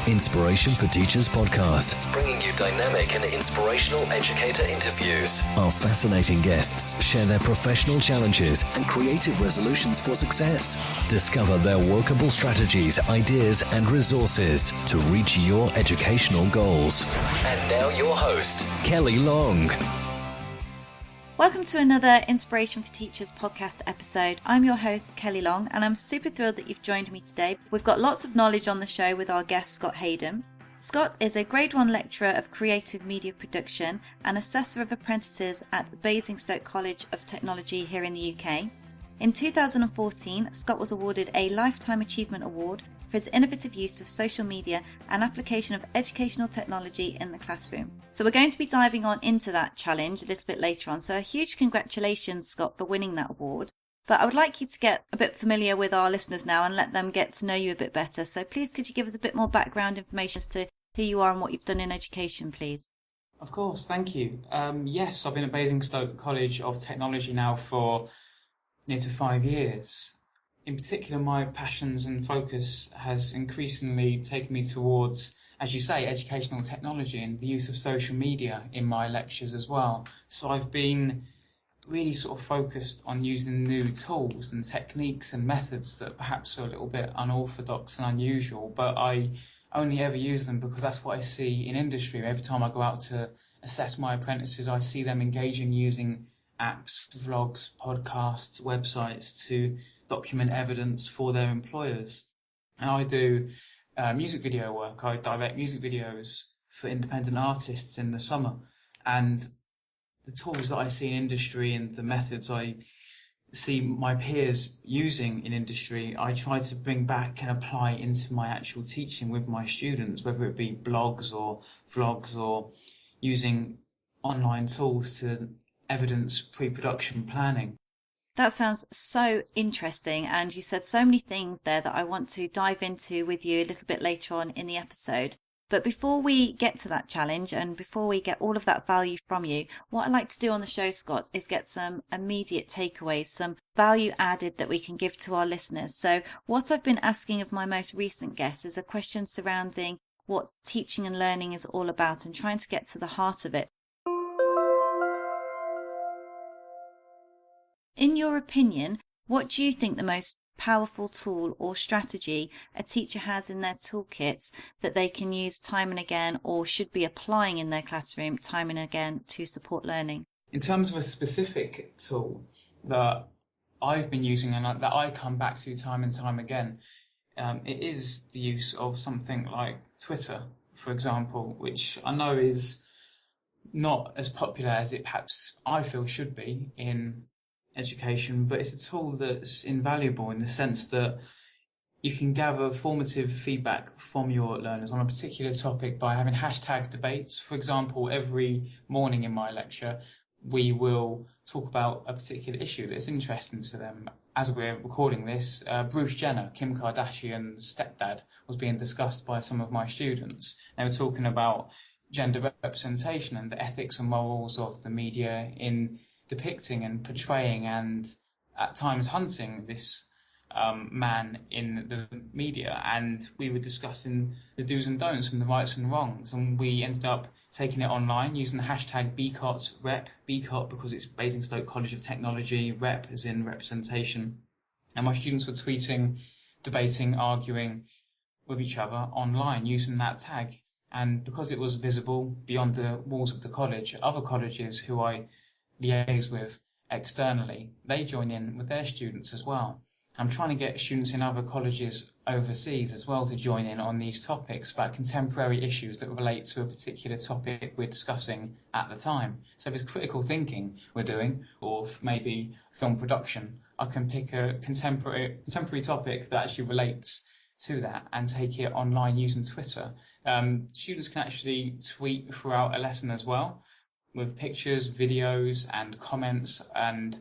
Inspiration for Teachers Podcast, bringing you dynamic and inspirational educator interviews. Our fascinating guests share their professional challenges and creative resolutions for success. Discover their workable strategies, ideas, and resources to reach your educational goals. And now your host, Kelly Long. Welcome to another Inspiration for Teachers podcast episode. I'm your host, Kelly Long, and I'm super thrilled that you've joined me today. We've got lots of knowledge on the show with our guest, S.Hayden. Scott is a Grade 1 lecturer of creative media production and assessor of apprentices at Basingstoke College of Technology here in the UK. In 2014, Scott was awarded a Lifetime Achievement Award for his innovative use of social media and application of educational technology in the classroom. So we're going to be diving on into that challenge a little bit later on. So a huge congratulations, Scott, for winning that award. But I would like you to get a bit familiar with our listeners now and let them get to know you a bit better. So please could you give us a bit more background information as to who you are and what you've done in education, please? Of course, thank you. Yes, I've been at Basingstoke College of Technology now for near to 5 years. In particular, my passions and focus has increasingly taken me towards, as you say, educational technology and the use of social media in my lectures as well. So I've been really sort of focused on using new tools and techniques and methods that perhaps are a little bit unorthodox and unusual, but I only ever use them because that's what I see in industry. Every time I go out to assess my apprentices, I see them engaging using apps, vlogs, podcasts, websites to document evidence for their employers. And I do music video work. I direct music videos for independent artists in the summer. And the tools that I see in industry and the methods I see my peers using in industry, I try to bring back and apply into my actual teaching with my students, whether it be blogs or vlogs or using online tools to evidence pre-production planning. That sounds so interesting, and you said so many things there that I want to dive into with you a little bit later on in the episode. But before we get to that challenge and before we get all of that value from you, what I like to do on the show, Scott, is get some immediate takeaways, some value added that we can give to our listeners. So what I've been asking of my most recent guests is a question surrounding what teaching and learning is all about and trying to get to the heart of it. In your opinion, what do you think the most powerful tool or strategy a teacher has in their toolkits that they can use time and again or should be applying in their classroom time and again to support learning? In terms of a specific tool that I've been using and that I come back to time and time again, it is the use of something like Twitter, for example, which I know is not as popular as it perhaps I feel should be in education, but it's a tool that's invaluable in the sense that you can gather formative feedback from your learners on a particular topic by having hashtag debates. For example, every morning in my lecture, we will talk about a particular issue that's interesting to them. As we're recording this, Bruce Jenner, Kim Kardashian's stepdad, was being discussed by some of my students. They were talking about gender representation and the ethics and morals of the media in depicting and portraying and at times hunting this man in the media, and we were discussing the do's and don'ts and the rights and wrongs, and we ended up taking it online using the hashtag BCOTREP, BCOT because it's Basingstoke College of Technology, rep as in representation, and my students were tweeting, debating, arguing with each other online using that tag. And because it was visible beyond the walls of the college, other colleges who I liaise with externally, they join in with their students as well. I'm trying to get students in other colleges overseas as well to join in on these topics about contemporary issues that relate to a particular topic we're discussing at the time. So if it's critical thinking we're doing, or maybe film production, I can pick a contemporary topic that actually relates to that and take it online using Twitter. Students can actually tweet throughout a lesson as well, with pictures, videos and comments and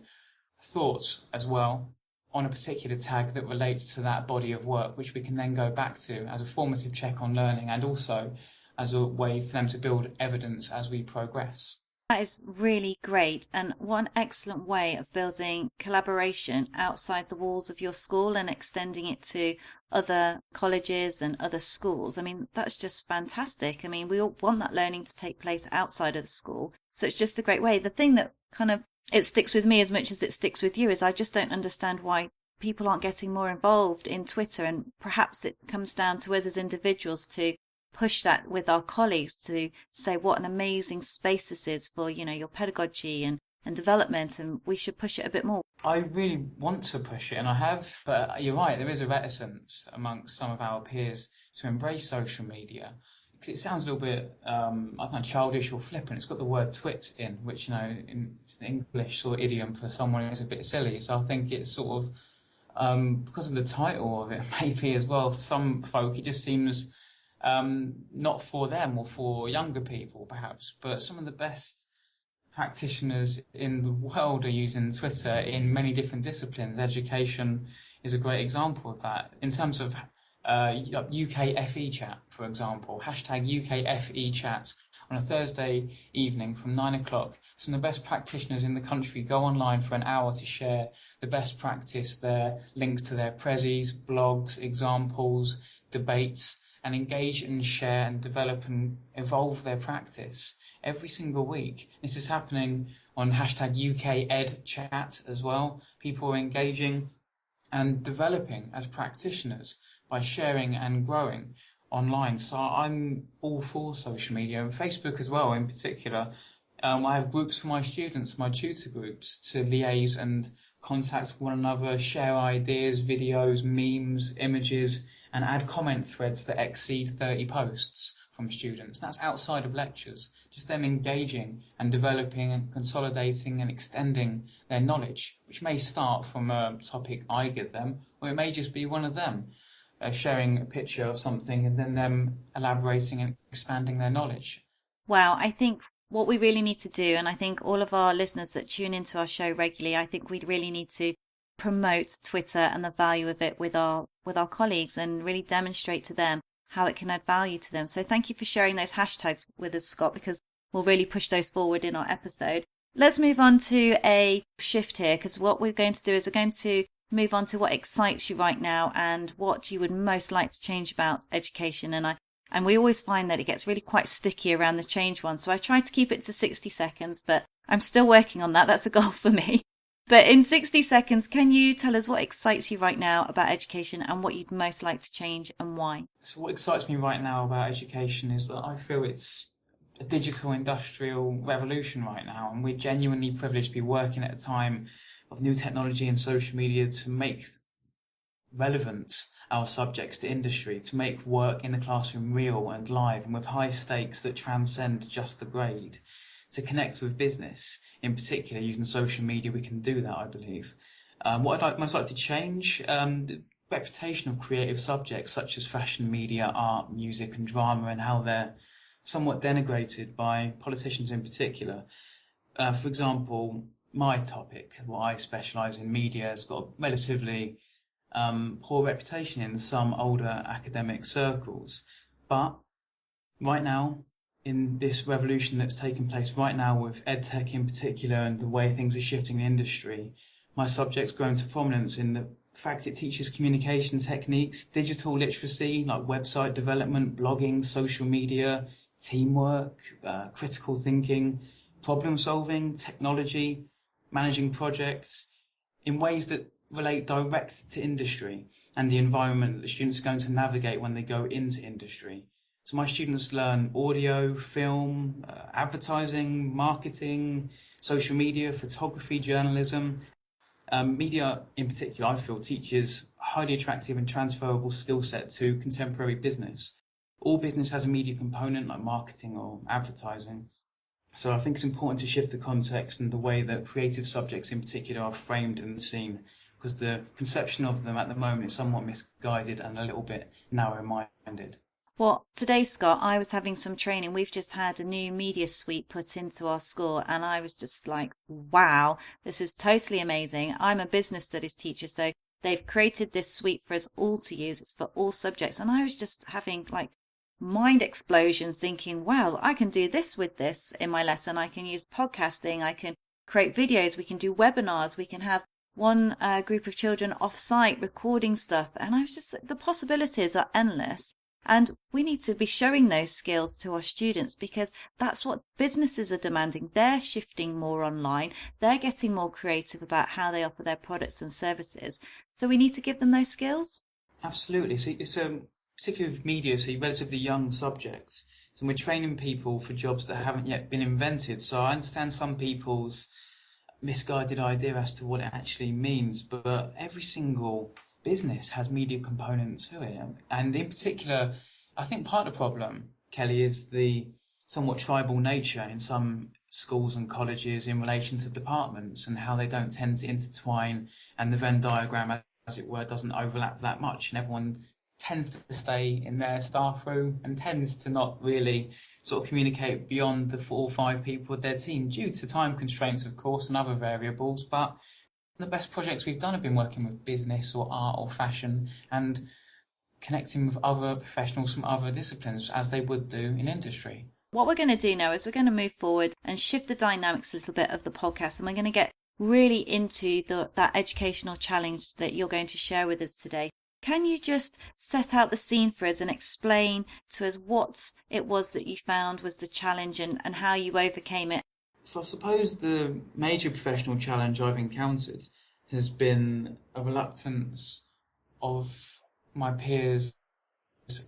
thoughts as well on a particular tag that relates to that body of work, which we can then go back to as a formative check on learning and also as a way for them to build evidence as we progress. That is really great, and one excellent way of building collaboration outside the walls of your school and extending it to other colleges and other schools. I mean, that's just fantastic. I mean, we all want that learning to take place outside of the school. So it's just a great way. The thing that kind of, it sticks with me as much as it sticks with you is I just don't understand why people aren't getting more involved in Twitter. And perhaps it comes down to us as individuals to push that with our colleagues, to say what an amazing space this is for, your pedagogy and development, and we should push it a bit more. I really want to push it, and I have, but you're right, there is a reticence amongst some of our peers to embrace social media. Because it sounds a little bit, I don't know, childish or flippant. It's got the word twit in, which, it's the English sort of idiom for someone who's a bit silly. So I think it's sort of, because of the title of it, maybe as well, for some folk, it just seems not for them or for younger people, perhaps. But some of the best practitioners in the world are using Twitter in many different disciplines. Education is a great example of that. In terms of UK FE chat, for example, hashtag UK FE chat on a Thursday evening from 9 o'clock. Some of the best practitioners in the country go online for an hour to share the best practice, their links to their prezzies, blogs, examples, debates, and engage and share and develop and evolve their practice every single week. This is happening on hashtag UK Ed chat as well. People are engaging and developing as practitioners by sharing and growing online. So I'm all for social media, and Facebook as well in particular. I have groups for my students, my tutor groups, to liaise and contact one another, share ideas, videos, memes, images, and add comment threads that exceed 30 posts from students. That's outside of lectures, just them engaging and developing and consolidating and extending their knowledge, which may start from a topic I give them, or it may just be one of them sharing a picture of something and then them elaborating and expanding their knowledge. Wow, I think what we really need to do, and I think all of our listeners that tune into our show regularly, I think we really need to promote Twitter and the value of it with our colleagues and really demonstrate to them how it can add value to them. So thank you for sharing those hashtags with us, Scott, because we'll really push those forward in our episode. Let's move on to a shift here, because what we're going to do is we're going to move on to what excites you right now and what you would most like to change about education. And we always find that it gets really quite sticky around the change one. So I try to keep it to 60 seconds, but I'm still working on that. That's a goal for me. But in 60 seconds, can you tell us what excites you right now about education and what you'd most like to change and why? So what excites me right now about education is that I feel it's a digital industrial revolution right now, and we're genuinely privileged to be working at a time of new technology and social media to make relevant our subjects to industry, to make work in the classroom real and live and with high stakes that transcend just the grade. To connect with business, in particular, using social media, we can do that, I believe. What I'd most like to change, the reputation of creative subjects such as fashion, media, art, music and drama, and how they're somewhat denigrated by politicians in particular. For example, my topic, what I specialise in, media, has got a relatively poor reputation in some older academic circles. But right now, in this revolution that's taking place right now with EdTech in particular and the way things are shifting in industry, my subject's grown to prominence in the fact it teaches communication techniques, digital literacy like website development, blogging, social media, teamwork, critical thinking, problem solving, technology, managing projects in ways that relate direct to industry and the environment that the students are going to navigate when they go into industry. So my students learn audio, film, advertising, marketing, social media, photography, journalism. Media in particular, I feel, teaches a highly attractive and transferable skill set to contemporary business. All business has a media component like marketing or advertising. So I think it's important to shift the context and the way that creative subjects in particular are framed in the scene, because the conception of them at the moment is somewhat misguided and a little bit narrow-minded. Well, today, Scott, I was having some training. We've just had a new media suite put into our school, and I was just like, wow, this is totally amazing. I'm a business studies teacher, so they've created this suite for us all to use. It's for all subjects. And I was just having like mind explosions thinking, wow, I can do this with this in my lesson. I can use podcasting. I can create videos. We can do webinars. We can have one group of children off-site recording stuff, and I was just like, the possibilities are endless. And we need to be showing those skills to our students, because that's what businesses are demanding. They're shifting more online. They're getting more creative about how they offer their products and services. So we need to give them those skills. Absolutely. So it's particularly with media, so relatively young subjects. So we're training people for jobs that haven't yet been invented. So I understand some people's misguided idea as to what it actually means, but every single business has media component to it. And in particular, I think part of the problem, Kelly, is the somewhat tribal nature in some schools and colleges in relation to departments and how they don't tend to intertwine, and the Venn diagram, as it were, doesn't overlap that much, and everyone tends to stay in their staff room and tends to not really sort of communicate beyond the 4 or 5 people of their team due to time constraints, of course, and other variables. But the best projects we've done have been working with business or art or fashion and connecting with other professionals from other disciplines as they would do in industry. What we're going to do now is we're going to move forward and shift the dynamics a little bit of the podcast, and we're going to get really into that educational challenge that you're going to share with us today. Can you just set out the scene for us and explain to us what it was that you found was the challenge and how you overcame it? So I suppose the major professional challenge I've encountered has been a reluctance of my peers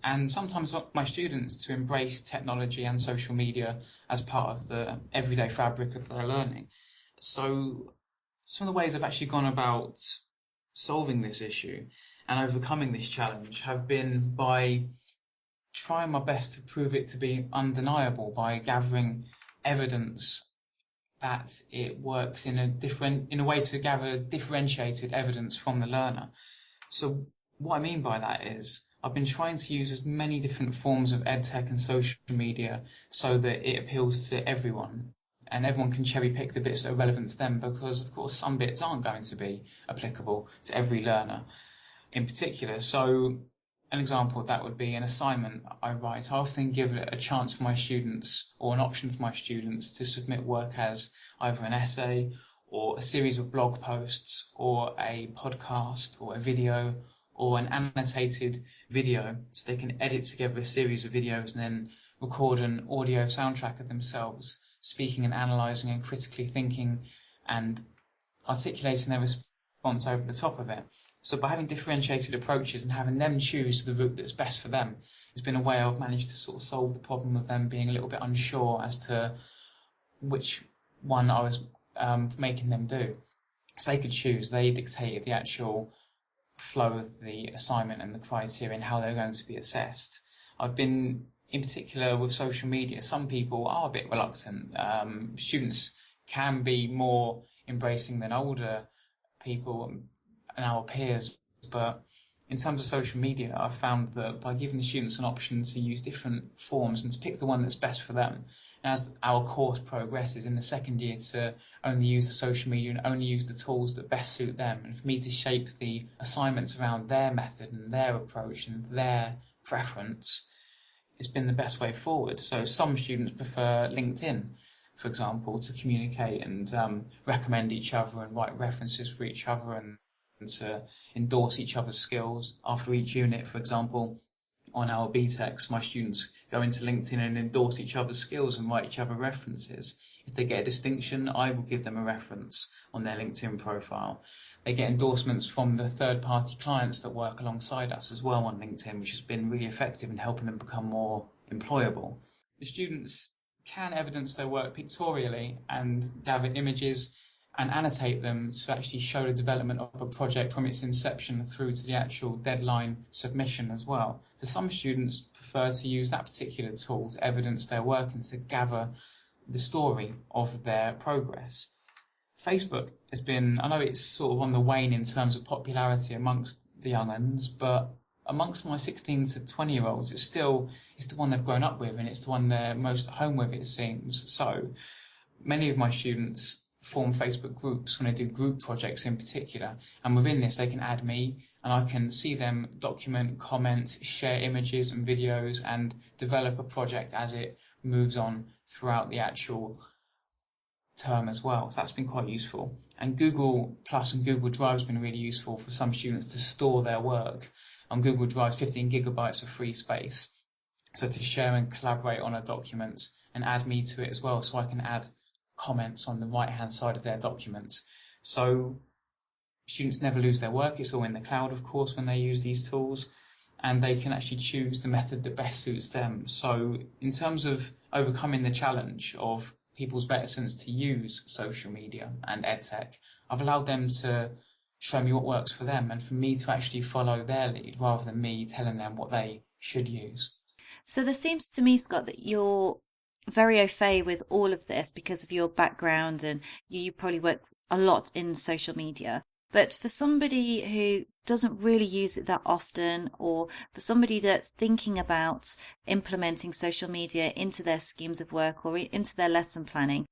and sometimes my students to embrace technology and social media as part of the everyday fabric of their learning. So some of the ways I've actually gone about solving this issue and overcoming this challenge have been by trying my best to prove it to be undeniable, by gathering evidence that it works in a way to gather differentiated evidence from the learner. So what I mean by that is I've been trying to use as many different forms of edtech and social media so that it appeals to everyone, and everyone can cherry pick the bits that are relevant to them, because of course some bits aren't going to be applicable to every learner in particular. So an example of that would be an assignment I write. I often give it a chance for my students, or an option for my students, to submit work as either an essay or a series of blog posts or a podcast or a video or an annotated video, so they can edit together a series of videos and then record an audio soundtrack of themselves speaking and analysing and critically thinking and articulating their response over the top of it. So by having differentiated approaches and having them choose the route that's best for them, has been a way I've managed to sort of solve the problem of them being a little bit unsure as to which one I was making them do. So they could choose. They dictated the actual flow of the assignment and the criteria and how they're going to be assessed. I've been, in particular with social media, some people are a bit reluctant. Students can be more embracing than older people and our peers, but in terms of social media, I've found that by giving the students an option to use different forms and to pick the one that's best for them, and as our course progresses in the second year to only use the social media and only use the tools that best suit them, and for me to shape the assignments around their method and their approach and their preference, it's been the best way forward. So some students prefer LinkedIn, for example, to communicate and recommend each other and write references for each other and to endorse each other's skills. After each unit, for example, on our BTECs, my students go into LinkedIn and endorse each other's skills and write each other references. If they get a distinction, I will give them a reference on their LinkedIn profile. They get endorsements from the third-party clients that work alongside us as well on LinkedIn, which has been really effective in helping them become more employable. The students can evidence their work pictorially and gather images and annotate them to actually show the development of a project from its inception through to the actual deadline submission as well. So some students prefer to use that particular tool to evidence their work and to gather the story of their progress. Facebook has been, I know it's sort of on the wane in terms of popularity amongst the young uns, but amongst my 16 to 20-year-olds, it's the one they've grown up with, and it's the one they're most at home with, it seems. So many of my students form Facebook groups when they do group projects in particular, and within this they can add me and I can see them document, comment, share images and videos and develop a project as it moves on throughout the actual term as well. So that's been quite useful. And Google Plus and Google Drive has been really useful for some students to store their work. On Google Drive, 15 gigabytes of free space. So to share and collaborate on a document and add me to it as well, so I can add comments on the right-hand side of their document. So students never lose their work. It's all in the cloud, of course, when they use these tools, and they can actually choose the method that best suits them. So in terms of overcoming the challenge of people's reticence to use social media and EdTech, I've allowed them to show me what works for them and for me to actually follow their lead rather than me telling them what they should use. So there seems to me, Scott, that you're very au fait with all of this because of your background, and you probably work a lot in social media. But for somebody who doesn't really use it that often, or for somebody that's thinking about implementing social media into their schemes of work or into their lesson planning,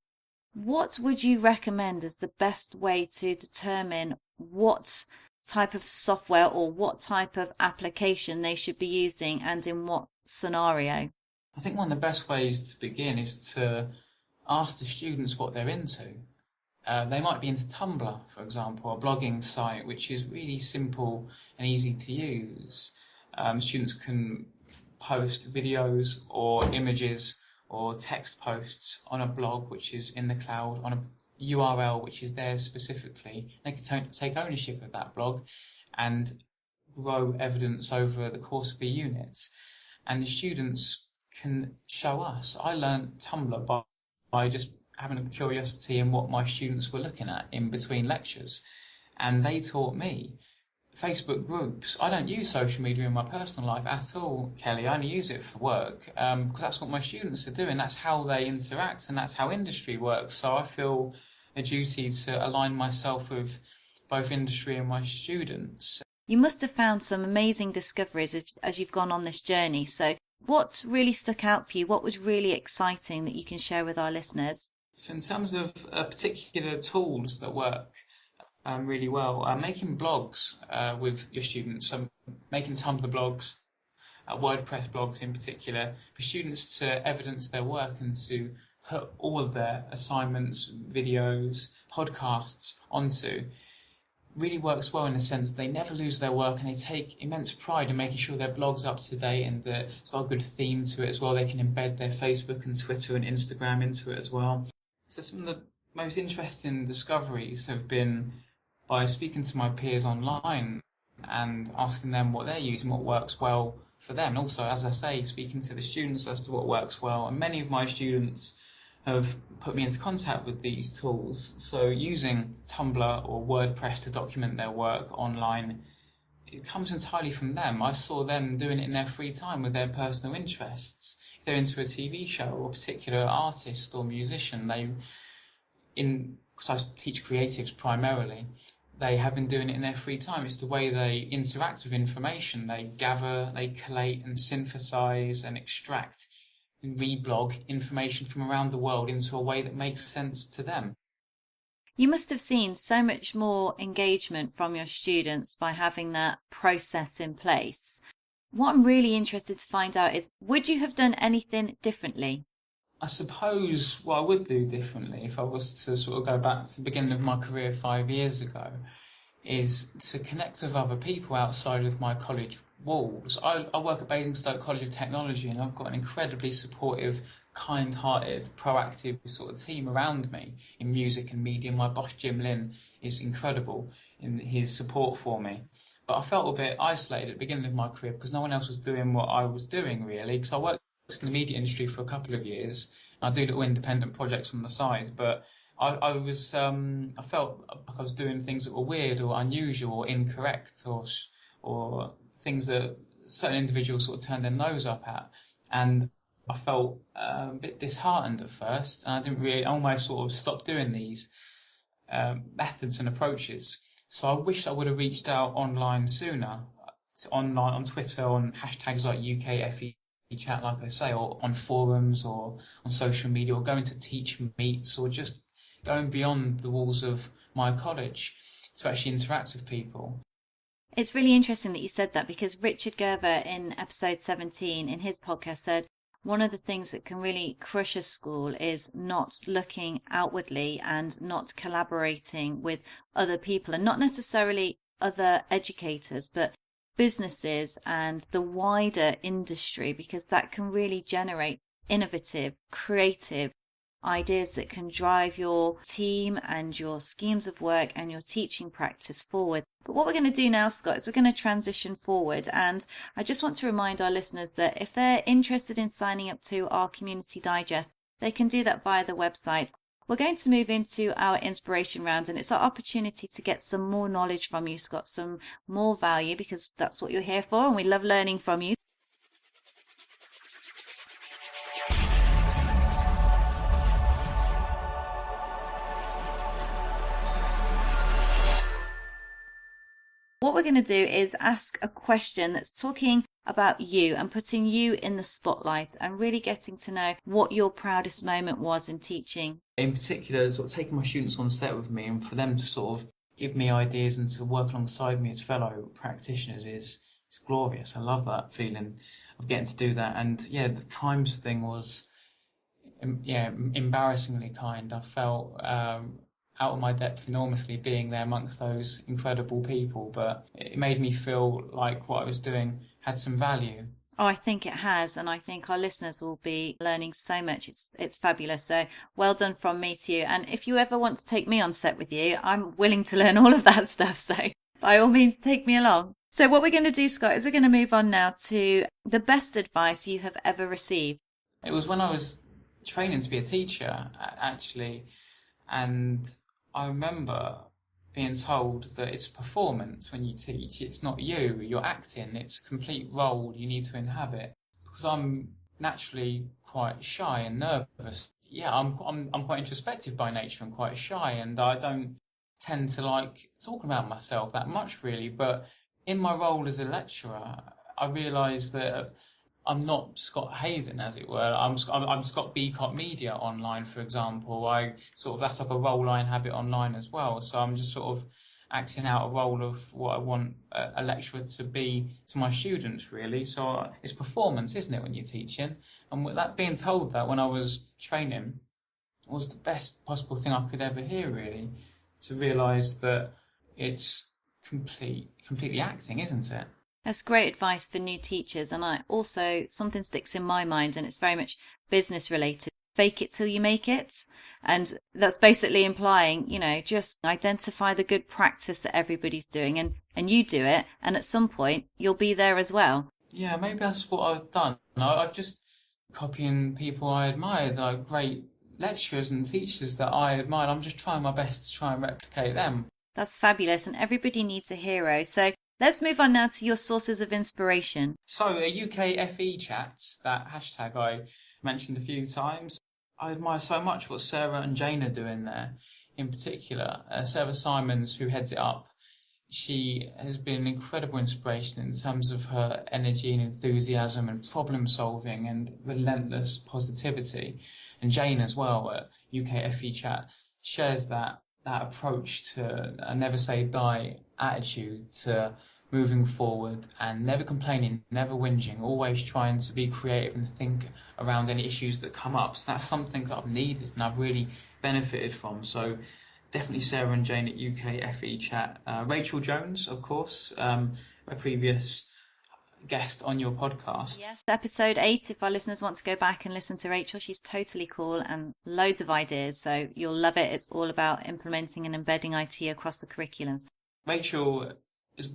what would you recommend as the best way to determine what type of software or what type of application they should be using and in what scenario? I think one of the best ways to begin is to ask the students what they're into. They might be into Tumblr, for example, a blogging site which is really simple and easy to use. Students can post videos or images or text posts on a blog which is in the cloud, on a URL which is theirs specifically. They can take ownership of that blog and grow evidence over the course of a unit. And the students can show us. I learned Tumblr by just having a curiosity in what my students were looking at in between lectures, and they taught me. Facebook groups. I don't use social media in my personal life at all, Kelly. I only use it for work because that's what my students are doing. That's how they interact, and that's how industry works. So I feel a duty to align myself with both industry and my students. You must have found some amazing discoveries as you've gone on this journey. So what really stuck out for you? What was really exciting that you can share with our listeners? So in terms of particular tools that work really well, making blogs with your students, making Tumblr blogs, WordPress blogs in particular, for students to evidence their work and to put all of their assignments, videos, podcasts onto, really works well in the sense they never lose their work and they take immense pride in making sure their blog's up to date and that it's got a good theme to it as well. They can embed their Facebook and Twitter and Instagram into it as well. So some of the most interesting discoveries have been by speaking to my peers online and asking them what they're using, what works well for them. And also, as I say, speaking to the students as to what works well. And many of my students have put me into contact with these tools. So using Tumblr or WordPress to document their work online, it comes entirely from them. I saw them doing it in their free time with their personal interests. If they're into a TV show or a particular artist or musician, because I teach creatives primarily, they have been doing it in their free time. It's the way they interact with information. They gather, they collate and synthesize and extract and reblog information from around the world into a way that makes sense to them. You must have seen so much more engagement from your students by having that process in place. What I'm really interested to find out is, would you have done anything differently? I suppose what I would do differently if I was to sort of go back to the beginning of my career 5 years ago is to connect with other people outside of my college walls. I work at Basingstoke College of Technology, and I've got an incredibly supportive, kind-hearted, proactive sort of team around me in music and media. My boss, Jim Lynn, is incredible in his support for me. But I felt a bit isolated at the beginning of my career because no one else was doing what I was doing, really, because I worked in the media industry for a couple of years. I do little independent projects on the side, but I felt like I was doing things that were weird or unusual or incorrect or things that certain individuals sort of turned their nose up at, and I felt a bit disheartened at first, and I almost sort of stopped doing these methods and approaches. So I wish I would have reached out online sooner, online on Twitter, on hashtags like UKFE chat, like I say, or on forums or on social media, or going to teach meets, or just going beyond the walls of my college to actually interact with people. It's really interesting that you said that, because Richard Gerber in episode 17 in his podcast said, one of the things that can really crush a school is not looking outwardly and not collaborating with other people, and not necessarily other educators, but businesses and the wider industry, because that can really generate innovative, creative ideas that can drive your team and your schemes of work and your teaching practice forward. But what we're going to do now, Scott, is we're going to transition forward. And I just want to remind our listeners that if they're interested in signing up to our Community Digest, they can do that via the website. We're going to move into our inspiration round, and it's our opportunity to get some more knowledge from you, Scott, some more value, because that's what you're here for, and we love learning from you. What we're going to do is ask a question that's talking about you and putting you in the spotlight and really getting to know what your proudest moment was in teaching. In particular, sort of taking my students on set with me and for them to sort of give me ideas and to work alongside me as fellow practitioners is glorious. I love that feeling of getting to do that. And yeah, the times thing was embarrassingly kind. I felt out of my depth enormously being there amongst those incredible people, but it made me feel like what I was doing had some value. Oh, I think it has, and I think our listeners will be learning so much. It's fabulous. So well done from me to you. And if you ever want to take me on set with you, I'm willing to learn all of that stuff. So by all means, take me along. So what we're going to do, Scott, is we're going to move on now to the best advice you have ever received. It was when I was training to be a teacher, actually, and I remember being told that it's performance when you teach. It's not you're acting. It's a complete role you need to inhabit. Because I'm naturally quite shy and nervous. Yeah, I'm quite introspective by nature and quite shy, and I don't tend to like talking about myself that much really. But in my role as a lecturer, I realised that I'm not S.Hayden, as it were. I'm Scott Beacott Media online, for example. That's like a role I inhabit online as well. So I'm just sort of acting out a role of what I want a lecturer to be to my students, really. So it's performance, isn't it, when you're teaching? And with that being told that when I was training was the best possible thing I could ever hear, really, to realise that it's completely acting, isn't it? That's great advice for new teachers. And I also, something sticks in my mind, and it's very much business related. Fake it till you make it. And that's basically implying, just identify the good practice that everybody's doing and you do it. And at some point you'll be there as well. Yeah, maybe that's what I've done. I've just copying people I admire, like great lecturers and teachers that I admire. I'm just trying my best to try and replicate them. That's fabulous. And everybody needs a hero. So let's move on now to your sources of inspiration. So a UK FE chat, that hashtag I mentioned a few times. I admire so much what Sarah and Jane are doing there. In particular, Sarah Simons, who heads it up, she has been an incredible inspiration in terms of her energy and enthusiasm and problem solving and relentless positivity. And Jane as well at UK FE Chat shares that approach to a never say die attitude to moving forward and never complaining, never whinging, always trying to be creative and think around any issues that come up. So that's something that I've needed and I've really benefited from. So definitely Sarah and Jane at UK FE Chat. Rachel Jones, of course, a previous guest on your podcast. Yes, episode 8, if our listeners want to go back and listen to Rachel, she's totally cool and loads of ideas. So you'll love it. It's all about implementing and embedding IT across the curriculums. Rachel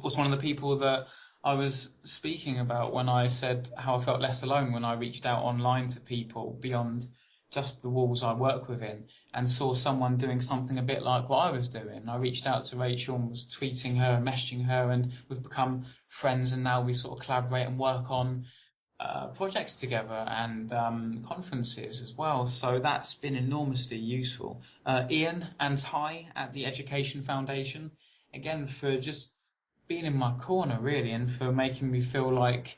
was one of the people that I was speaking about when I said how I felt less alone when I reached out online to people beyond just the walls I work within and saw someone doing something a bit like what I was doing. I reached out to Rachel and was tweeting her and messaging her, and we've become friends, and now we sort of collaborate and work on projects together and conferences as well. So that's been enormously useful. Ian and Ty at the Education Foundation, again, for just being in my corner, really, and for making me feel like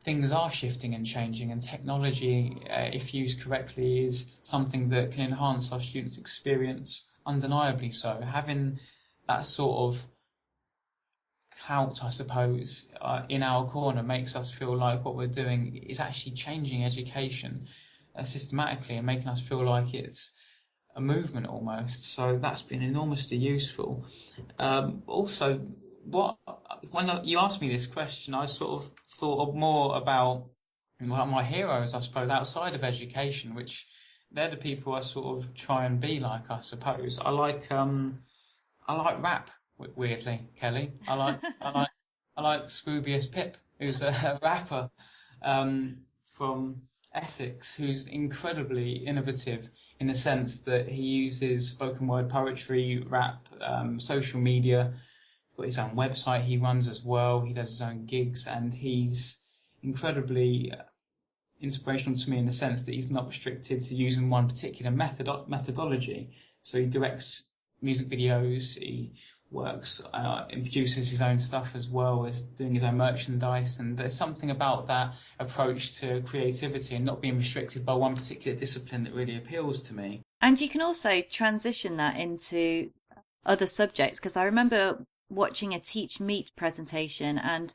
things are shifting and changing, and technology, if used correctly, is something that can enhance our students' experience, undeniably so. Having that sort of clout, I suppose, in our corner makes us feel like what we're doing is actually changing education systematically and making us feel like it's a movement almost. So that's been enormously useful. Also, when you asked me this question, I sort of thought more about my heroes, I suppose, outside of education, which they're the people I sort of try and be like, I suppose. I like rap, weirdly, Kelly. I like Scroobius Pip, who's a rapper from Essex, who's incredibly innovative in the sense that he uses spoken word poetry, rap, social media. He's got his own website he runs as well. He does his own gigs, and he's incredibly inspirational to me in the sense that he's not restricted to using one particular methodology. So he directs music videos, he works and produces his own stuff as well as doing his own merchandise, and there's something about that approach to creativity and not being restricted by one particular discipline that really appeals to me. And you can also transition that into other subjects, because I remember watching a Teach Meet presentation, and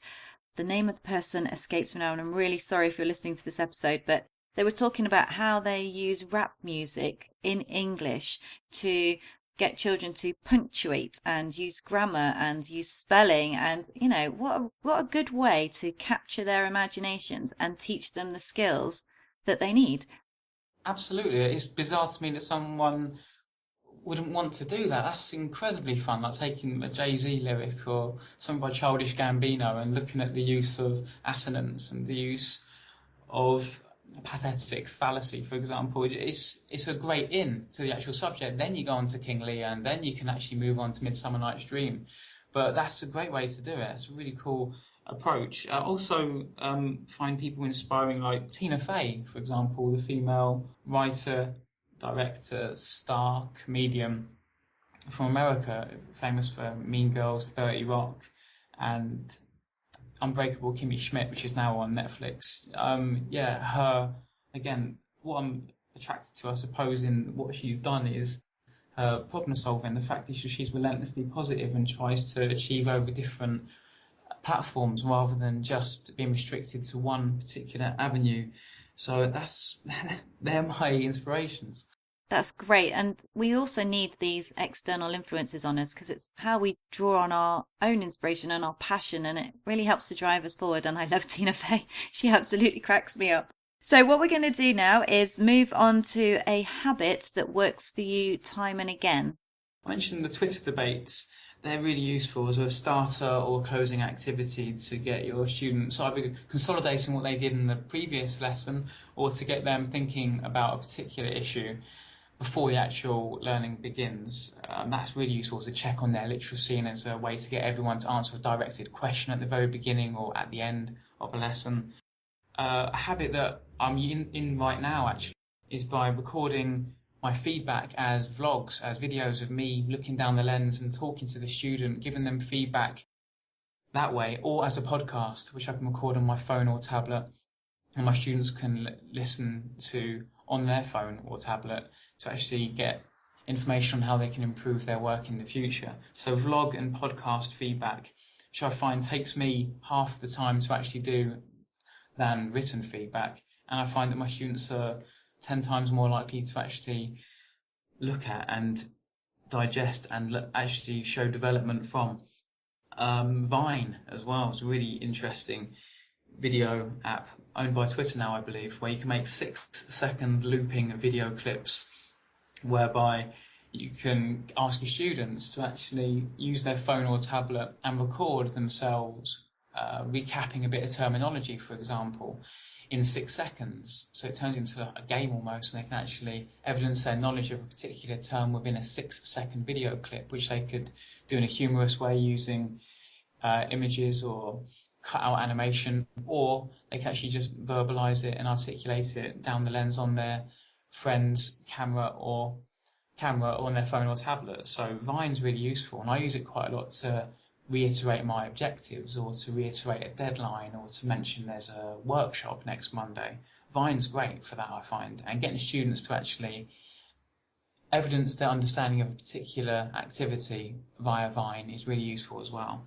the name of the person escapes me now, and I'm really sorry if you're listening to this episode, but they were talking about how they use rap music in English to get children to punctuate and use grammar and use spelling, and what a good way to capture their imaginations and teach them the skills that they need. Absolutely. It's bizarre to me that someone wouldn't want to do that. That's incredibly fun, like taking a Jay-Z lyric or something by Childish Gambino and looking at the use of assonance and the use of pathetic fallacy, for example. It's a great in to the actual subject. Then you go on to King Lear, and then you can actually move on to Midsummer Night's Dream. But that's a great way to do it. It's a really cool approach. I also find people inspiring, like Tina Fey, for example, the female writer, director, star, comedian from America, famous for Mean Girls, 30 Rock, and Unbreakable Kimmy Schmidt, which is now on Netflix. Her, again, what I'm attracted to, I suppose, in what she's done is her problem solving, the fact that she's relentlessly positive and tries to achieve over different platforms rather than just being restricted to one particular avenue. So they're my inspirations. That's great. And we also need these external influences on us, because it's how we draw on our own inspiration and our passion, and it really helps to drive us forward. And I love Tina Fey. She absolutely cracks me up. So what we're going to do now is move on to a habit that works for you time and again. I mentioned the Twitter debates. They're really useful as a starter or closing activity to get your students either consolidating what they did in the previous lesson or to get them thinking about a particular issue before the actual learning begins. That's really useful to check on their literacy and as a way to get everyone to answer a directed question at the very beginning or at the end of a lesson. A habit that I'm in right now actually is by recording my feedback as vlogs, as videos of me looking down the lens and talking to the student, giving them feedback that way, or as a podcast, which I can record on my phone or tablet, and my students can listen to on their phone or tablet to actually get information on how they can improve their work in the future. So vlog and podcast feedback, which I find takes me half the time to actually do than written feedback. And I find that my students are 10 times more likely to actually look at and digest and actually show development from. Vine as well is a really interesting video app owned by Twitter now, I believe, where you can make 6-second looping video clips whereby you can ask your students to actually use their phone or tablet and record themselves recapping a bit of terminology, for example, in 6 seconds. So it turns into a game almost, and they can actually evidence their knowledge of a particular term within a 6-second video clip, which they could do in a humorous way using images or cut out animation, or they can actually just verbalize it and articulate it down the lens on their friend's camera or on their phone or tablet. So Vine's really useful, and I use it quite a lot to reiterate my objectives or to reiterate a deadline or to mention there's a workshop next Monday. Vine's great for that, I find, and getting students to actually evidence their understanding of a particular activity via Vine is really useful as well.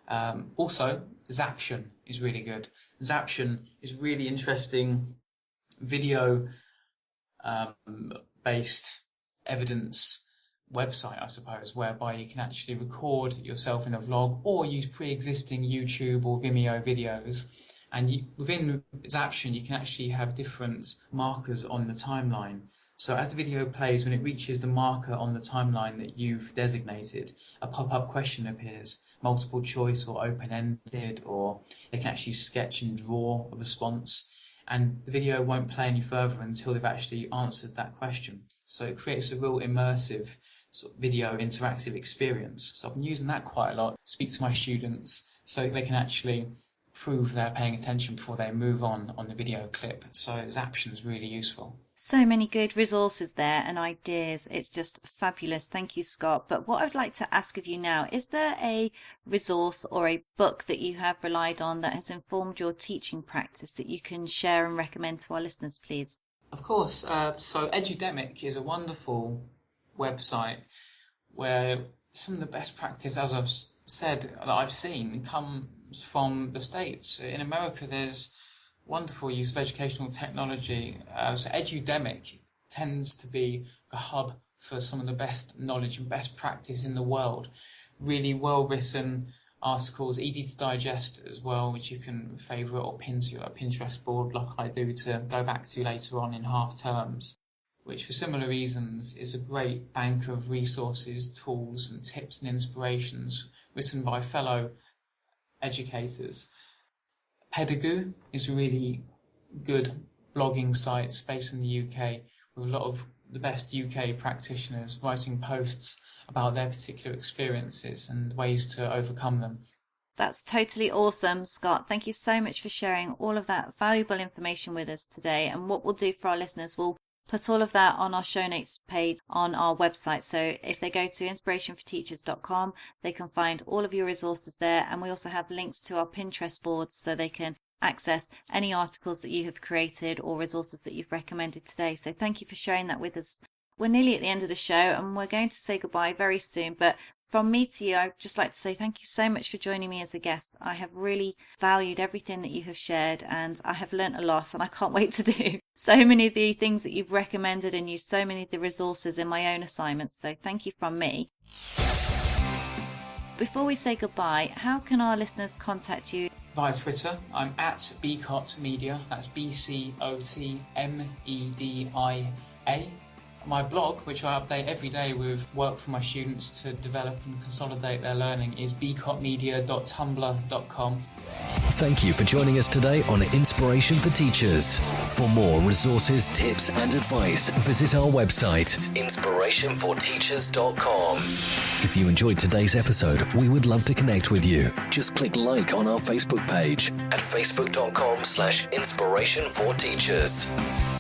Also, Zaption is really good. Zaption is really interesting video based evidence website, I suppose, whereby you can actually record yourself in a vlog or use pre-existing YouTube or Vimeo videos. And within Zaption, you can actually have different markers on the timeline. So as the video plays, when it reaches the marker on the timeline that you've designated, a pop-up question appears, multiple choice or open-ended, or they can actually sketch and draw a response. And the video won't play any further until they've actually answered that question. So it creates a real immersive sort of video interactive experience. So I've been using that quite a lot, speak to my students so they can actually prove they're paying attention before they move on the video clip. So Zaption is really useful. So many good resources there and ideas. It's just fabulous. Thank you, Scott. But what I'd like to ask of you now, is there a resource or a book that you have relied on that has informed your teaching practice that you can share and recommend to our listeners, please? Of course. So Edudemic is a wonderful website where some of the best practice, as I've said, that I've seen comes from the States. In America, there's wonderful use of educational technology. So Edudemic tends to be a hub for some of the best knowledge and best practice in the world. Really well-written articles, easy to digest as well, which you can favourite or pin to your Pinterest board like I do to go back to later on in half terms, which for similar reasons is a great bank of resources, tools and tips and inspirations written by fellow educators. Pedagoo is a really good blogging site based in the UK with a lot of the best UK practitioners writing posts about their particular experiences and ways to overcome them. That's totally awesome, Scott. Thank you so much for sharing all of that valuable information with us today. And what we'll do for our listeners, we'll put all of that on our show notes page on our website. So if they go to inspirationforteachers.com, they can find all of your resources there. And we also have links to our Pinterest boards so they can access any articles that you have created or resources that you've recommended today. So thank you for sharing that with us. We're nearly at the end of the show and we're going to say goodbye very soon. But from me to you, I'd just like to say thank you so much for joining me as a guest. I have really valued everything that you have shared and I have learnt a lot and I can't wait to do so many of the things that you've recommended and use so many of the resources in my own assignments. So thank you from me. Before we say goodbye, how can our listeners contact you? Via Twitter, I'm at Bcot Media, that's BCOTMEDIA. My blog, which I update every day with work for my students to develop and consolidate their learning, is bcotmedia.tumblr.com. Thank you for joining us today on Inspiration for Teachers. For more resources, tips and advice, visit our website, inspirationforteachers.com. If you enjoyed today's episode, we would love to connect with you. Just click like on our Facebook page at facebook.com/inspirationforteachers.